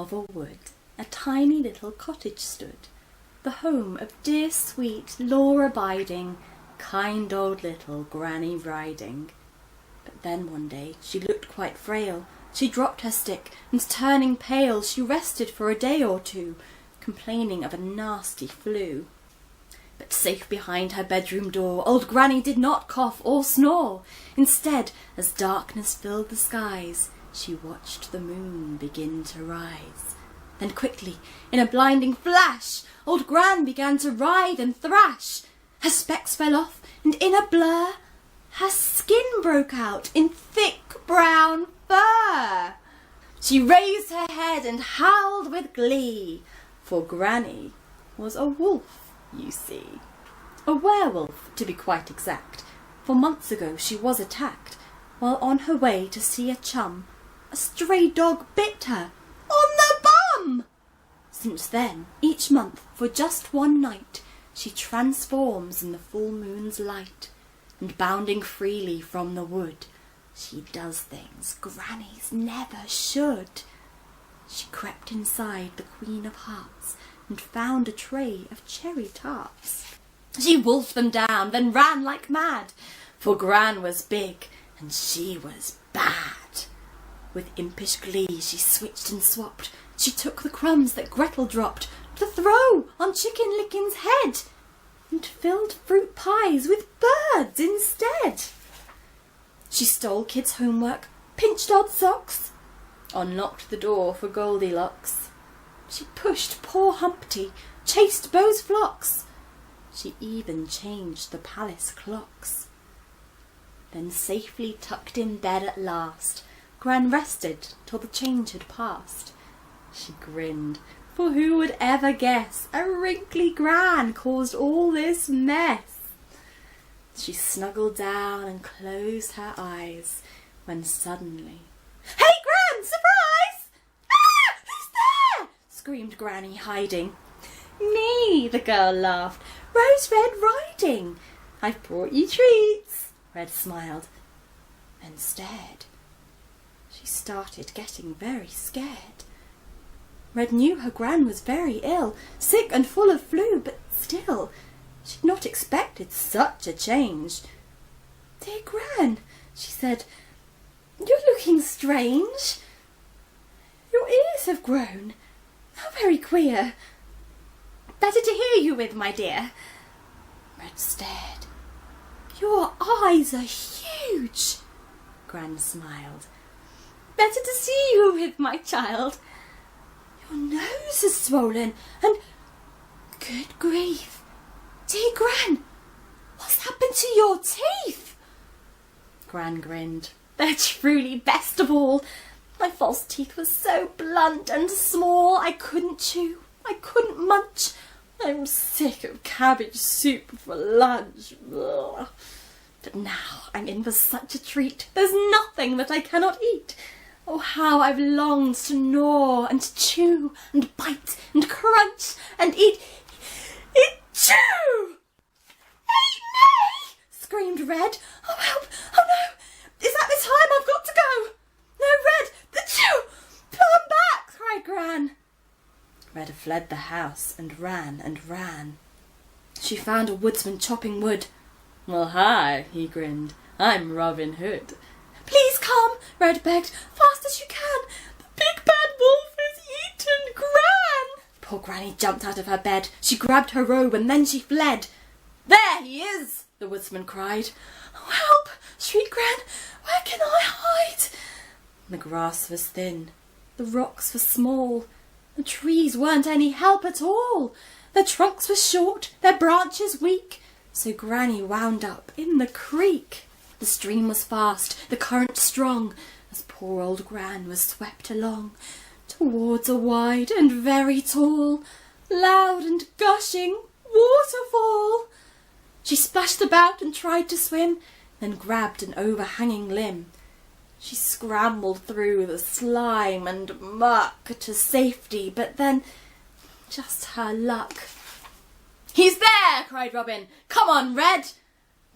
of a wood, a tiny little cottage stood, the home of dear sweet, law-abiding, kind old little Granny Riding. But then one day she looked quite frail. She dropped her stick, and turning pale, she rested for a day or two, complaining of a nasty flu. But safe behind her bedroom door, old Granny did not cough or snore. Instead, as darkness filled the skies, she watched the moon begin to rise. Then quickly, in a blinding flash, old Gran began to writhe and thrash. Her specs fell off, and in a blur, her skin broke out in thick brown fur. She raised her head and howled with glee, for Granny was a wolf, you see. A werewolf, to be quite exact, for months ago she was attacked. While on her way to see a chum, a stray dog bit her on the bum. Since then, each month, for just one night, she transforms in the full moon's light, and bounding freely from the wood, she does things grannies never should. She crept inside the Queen of Hearts and found a tray of cherry tarts. She wolfed them down, then ran like mad, for Gran was big and she was bad. With impish glee she switched and swapped. She took the crumbs that Gretel dropped to throw on Chicken Lickin's head, and filled fruit pies with birds instead. She stole kids' homework, pinched odd socks, unlocked the door for Goldilocks. She pushed poor Humpty, chased Beau's flocks. She even changed the palace clocks. Then safely tucked in bed at last, Gran rested till the change had passed. She grinned, for who would ever guess a wrinkly Gran caused all this mess? She snuggled down and closed her eyes, when suddenly, "Hey, Gran! Surprise! Ah! Who's there?" screamed Granny, hiding. "Me," the girl laughed. "Rose Red Riding. I've brought you treats." Red smiled, then stared. She started getting very scared. Red knew her Gran was very ill, sick and full of flu, but still, she'd not expected such a change. "Dear Gran," she said, "you're looking strange. Your ears have grown. How very queer. Better to hear you with, my dear." Red stared. "Your eyes are huge." Gran smiled. "Better to see you with, my child. Your nose is swollen and... Good grief. Dear Gran, what's happened to your teeth?" Gran grinned. "They're truly best of all. My false teeth were so blunt and small, I couldn't chew, I couldn't munch. I'm sick of cabbage soup for lunch. Ugh. But now I'm in for such a treat. There's nothing that I cannot eat. Oh, how I've longed to gnaw and chew and bite and crunch and eat chew!" "Eat me!" screamed Red. "Oh, help! Oh, no! Is that the time I've got to go? No, Red! The chew! Pull them back!" cried Gran. Red fled the house and ran and ran. She found a woodsman chopping wood. "Well, hi," he grinned. "I'm Robin Hood." "Please come," Red begged, "fast as you can. The big bad wolf has eaten Gran." Poor Granny jumped out of her bed. She grabbed her robe and then she fled. "There he is!" the woodsman cried. "Oh, help!" shrieked Gran. "Where can I hide?" The grass was thin. The rocks were small. The trees weren't any help at all. Their trunks were short, their branches weak. So Granny wound up in the creek. The stream was fast, the current strong, as poor old Gran was swept along, towards a wide and very tall, loud and gushing waterfall. She splashed about and tried to swim, then grabbed an overhanging limb. She scrambled through the slime and muck to safety, but then, just her luck. "He's there!" cried Robin. "Come on, Red!"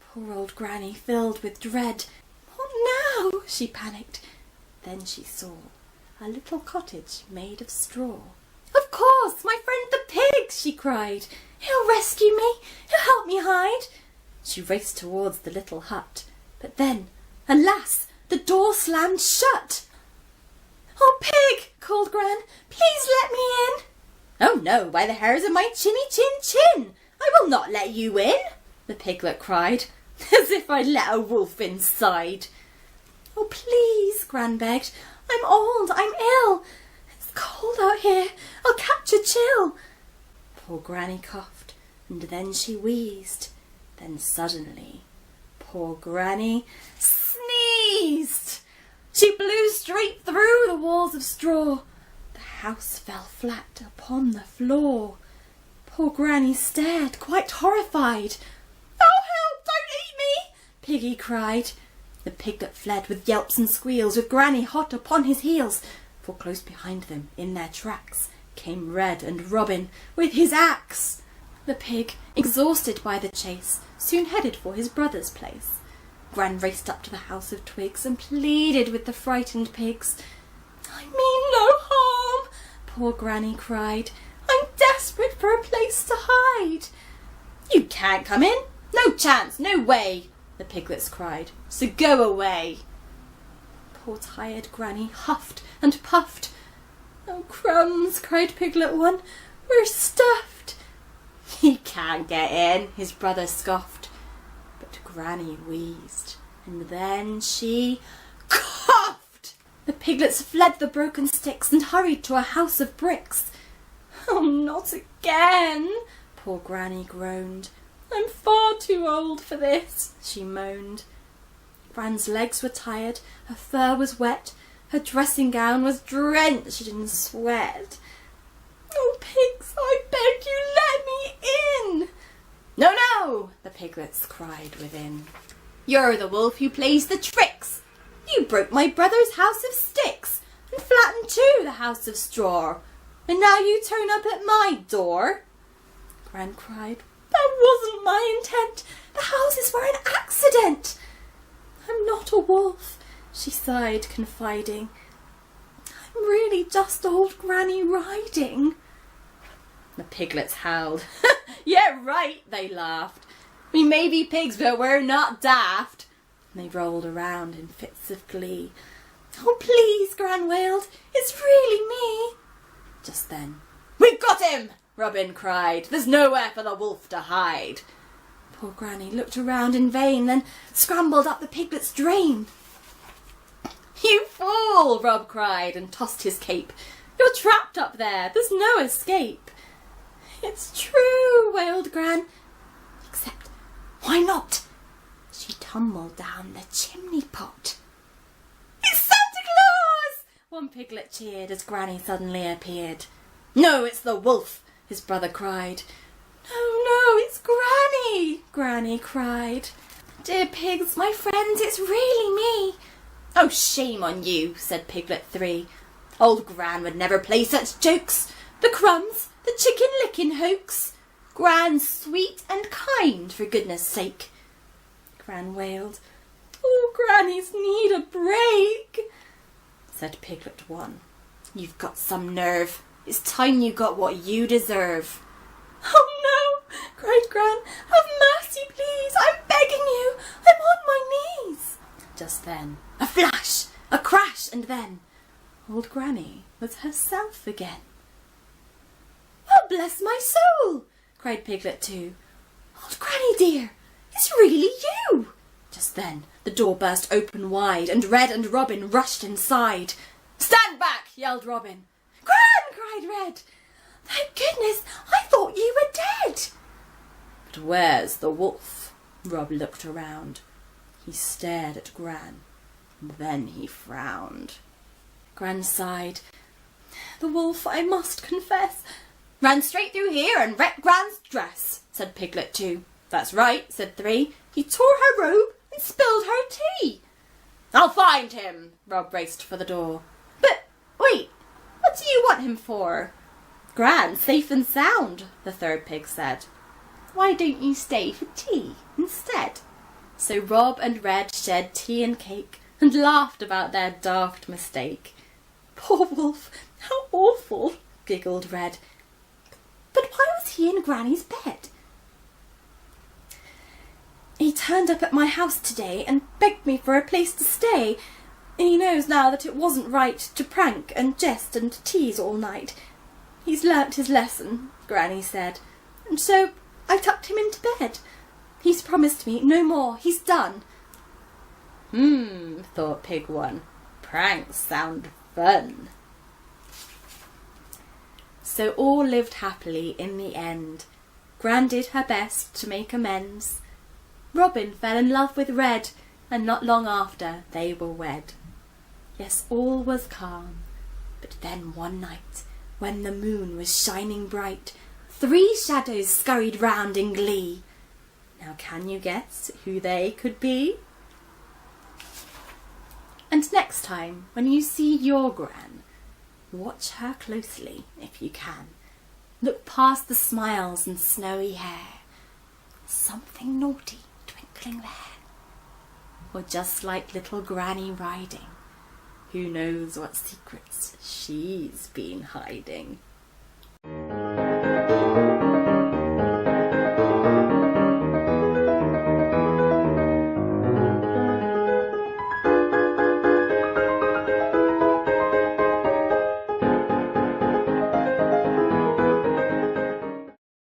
Poor old Granny filled with dread. "What now?" she panicked. Then she saw a little cottage made of straw. "Of course, my friend the pig," she cried. "He'll rescue me, he'll help me hide." She raced towards the little hut, but then, alas, the door slammed shut. "Oh, Pig," called Gran, "please let me in." "Oh no, by the hairs of my chinny chin chin, I will not let you in," the piglet cried, "as if I'd let a wolf inside." "Oh, please," Gran begged, "I'm old, I'm ill. It's cold out here, I'll catch a chill." Poor Granny coughed, and then she wheezed. Then suddenly, poor Granny sneezed. She blew straight through the walls of straw. The house fell flat upon the floor. Poor Granny stared, quite horrified. "Oh, help, don't eat me!" Piggy cried. The piglet fled with yelps and squeals, with Granny hot upon his heels, for close behind them, in their tracks, came Red and Robin with his axe. The pig, exhausted by the chase, soon headed for his brother's place. Gran raced up to the house of twigs and pleaded with the frightened pigs. "I mean no harm," poor Granny cried. "I'm desperate for a place to hide." "You can't come in, no chance, no way," the piglets cried, "so go away." Poor tired Granny huffed and puffed. "Oh, crumbs," cried Piglet 1, "we're stuffed." "He can't get in," his brother scoffed. But Granny wheezed, and then she coughed. The piglets fled the broken sticks and hurried to a house of bricks. "Oh, not again," poor Granny groaned. "I'm far too old for this," she moaned. Gran's legs were tired, her fur was wet, her dressing gown was drenched in sweat. "Oh, pigs, I beg you, let me in." "No, no," the piglets cried within. "You're the wolf who plays the tricks. You broke my brother's house of sticks, and flattened too the house of straw, and now you turn up at my door." Gran cried, "That wasn't my intent. The houses were an accident." "I'm not a wolf," she sighed, confiding. "I'm really just old Granny Riding." The piglets howled. "Yeah, right," they laughed. "We may be pigs, but we're not daft." And they rolled around in fits of glee. "Oh, please," Gran wailed, "it's really me." Just then, "We've got him!" Robin cried. "There's nowhere for the wolf to hide." Poor Granny looked around in vain, then scrambled up the piglet's drain. "You fool!" Rob cried and tossed his cape. "You're trapped up there. There's no escape." "It's true," wailed Gran. "Except, why not?" She tumbled down the chimney pot. "It's Santa Claus!" one piglet cheered as Granny suddenly appeared. "No, it's the wolf!" his brother cried. No, it's Granny!" Granny cried. "Dear pigs, my friends, it's really me." "Oh, shame on you," said Piglet 3. "Old Gran would never play such jokes. The crumbs, the chicken-licking hoax. Gran's sweet and kind, for goodness sake." Gran wailed. "Oh, Grannies need a break." Said Piglet 1. "You've got some nerve. It's time you got what you deserve." "Oh no," cried Gran. "Have mercy, please. I'm begging you. I'm on my knees." Just then, a flash, a crash, and then old Granny was herself again. "Oh, bless my soul," cried Piglet 2. "Old Granny dear, it's really you." Just then the door burst open wide, and Red and Robin rushed inside. "Stand back!" yelled Robin. "Gran!" cried Red. "Thank goodness, I thought you were dead." "But where's the wolf?" Rob looked around. He stared at Gran, and then he frowned. Gran sighed. "The wolf, I must confess, ran straight through here and wrecked Gran's dress," said Piglet 2. "That's right," said 3. "He tore her robe and spilled her tea." "I'll find him." Rob raced for the door. "But wait, what do you want him for?" "Gran's safe and sound," the third pig said. "Why don't you stay for tea instead?" So Rob and Red shared tea and cake and laughed about their daft mistake. Poor Wolf, how awful, giggled Red. But why was he in Granny's bed? He turned up at my house today and begged me for a place to stay. He knows now that it wasn't right to prank and jest and tease all night. He's learnt his lesson, Granny said, and so I tucked him into bed. He's promised me no more. He's done. Thought Pig 1. Pranks sound fun. So all lived happily in the end. Gran did her best to make amends. Robin fell in love with Red, and not long after they were wed. Yes, all was calm, but then one night, when the moon was shining bright, 3 shadows scurried round in glee. Now can you guess who they could be? And next time, when you see your Gran, watch her closely if you can. Look past the smiles and snowy hair. Something naughty twinkling there. Or just like little Granny riding, who knows what secrets she's been hiding.